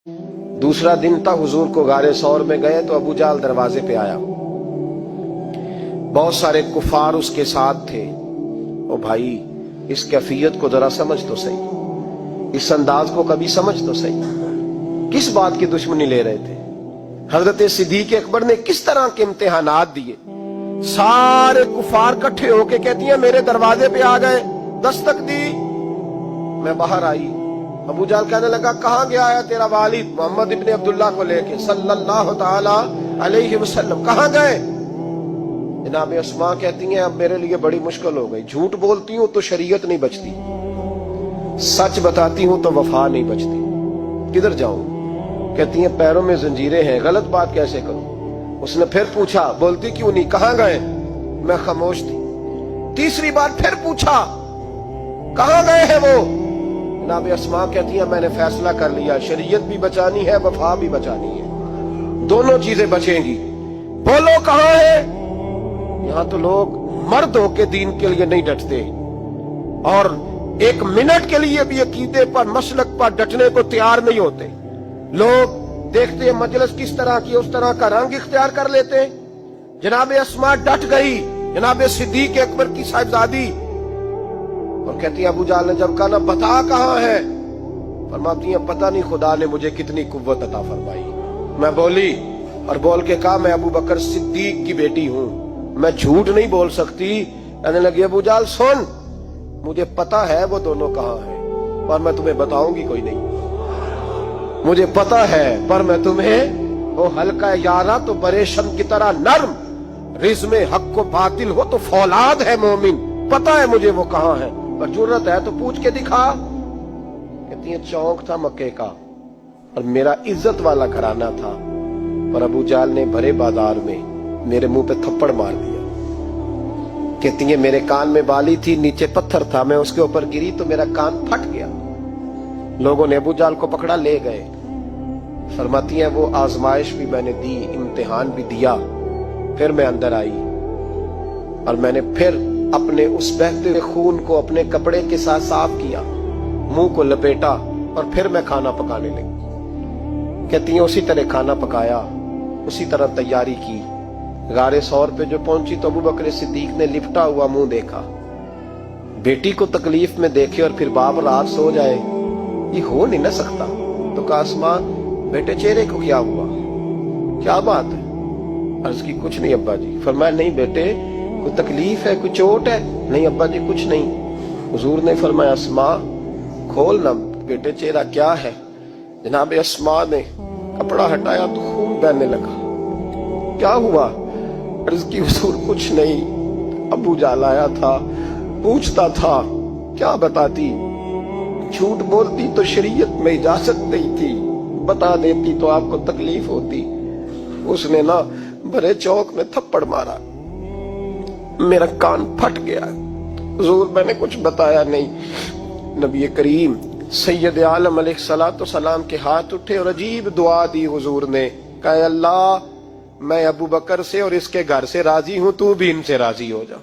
दूसरा दिन था, हुजूर को गारे सौर में गए तो अबू जाल दरवाजे पे आया। बहुत सारे कुफार उसके साथ थे। ओ भाई, इस कैफियत को जरा समझ तो सही, इस अंदाज को कभी समझ तो सही। किस बात की दुश्मनी ले रहे थे? हजरत सिद्दीक अकबर ने किस तरह के इम्तिहानात दिए। सारे कुफार इकट्ठे होके कहती हैं मेरे दरवाजे पे आ गए, दस्तक दी, मैं बाहर आई। अबू जाल कहने लगा कहां गया है तेरा वालिद मोहम्मद इब्ने अब्दुल्लाह को लेके सल्लल्लाहु ताला अलैहि वसल्लम, कहां गए? जनाब अस्मा कहती हैं अब मेरे लिए बड़ी मुश्किल हो गई, झूठ बोलती हूं तो शरीयत नहीं बचती, सच बताती हूं तो वफा नहीं बचती, किधर जाऊं? कहती हैं पैरों में जंजीरें हैं, गलत बात कैसे करूं? उसने फिर पूछा, बोलती क्यों नहीं, कहां गए? मैं खामोश थी। तीसरी बार फिर पूछा, कहां गए हैं वो? जनाब अस्मा कहती है मैंने फैसला कर लिया, शरीयत भी बचानी है, वफा भी बचानी है, दोनों चीजें बचेंगी। बोलो कहां है? यहां तो लोग मर्द होके दीन के लिए नहीं डटते और एक मिनट के लिए भी अकीदे पर मसलक पर डटने को तैयार नहीं होते। लोग देखते हैं मजलिस किस तरह की, उस तरह का रंग इख्तियार कर लेते हैं। जनाब अस्मा डट गई, जनाब सिद्दीक अकबर की साहिबजादी, और कहती है अबू जाल ने जब कहा ना बता कहां है, फरमाती है पता नहीं खुदा ने मुझे कितनी कुव्वत अता फरमाई। मैं बोली और बोल के कहा मैं अबू बकर सिद्दीक की बेटी हूं, मैं झूठ नहीं बोल सकती। कहने लगी अबू जाल सुन, मुझे पता है वो दोनों कहां हैं, पर मैं तुम्हें बताऊंगी कोई नहीं। मुझे पता है पर मैं तुम्हें, वो हल्का यारा तो बरेशम की तरह नर्म, रिज़्म हक को बातिल हो तो फौलाद है मोमिन, पता है मुझे वो कहां है, पर जरूरत है तो पूछ के दिखा। कहती है चौक था मक्के का और मेरा इज्जत वाला घराना था, पर अबू जाल ने भरे बाजार में मेरे मुंह पे थप्पड़ मार दिया। कहती है मेरे कान में बाली थी, नीचे पत्थर था, मैं उसके ऊपर गिरी तो मेरा कान फट गया। लोगों ने अबू जाल को पकड़ा ले गए। फरमाती है वो आजमाइश भी मैंने दी, इम्तिहान भी दिया, फिर मैं अंदर आई और मैंने फिर अपने उस बहते हुए खून को अपने कपड़े के साथ साफ किया, मुंह को लपेटा और फिर मैं खाना पकाने लगी। कहती है उसी तरह खाना पकाया, उसी तरह तैयारी की। गारे सौर पे जो पहुंची तो अबू बकर सिद्दीक ने लिपटा हुआ मुंह देखा। बेटी को तकलीफ में देखे और फिर बाप रात सो जाए, ये हो नहीं ना सकता। तो कहा अस्मा बेटे चेहरे को क्या हुआ, क्या बात है? अर्ज की कुछ नहीं अब्बा जी। फरमाया नहीं बेटे कोई तकलीफ है, कोई चोट है? नहीं अब्बा जी कुछ नहीं। हुजूर ने फरमाया अस्मा खोल ना बेटे चेहरा क्या है। जनाब अस्मा ने कपड़ा हटाया तो खून बहने लगा। क्या हुआ? अर्ज की हुजूर कुछ नहीं, अबू जाल आया था, पूछता था, क्या बताती? झूठ बोलती तो शरीयत में इजाजत नहीं थी, बता देती तो आपको तकलीफ होती। उसने ना भरे चौक में थप्पड़ मारा, मेरा कान फट गया। हुजूर मैंने कुछ बताया नहीं। नबी करीम सैयद आलम अलैहिस्सलातु सलाम के हाथ उठे और अजीब दुआ दी हुजूर ने। कहा अल्लाह मैं अबू बकर से और इसके घर से राजी हूं, तू भी इनसे राजी हो जा।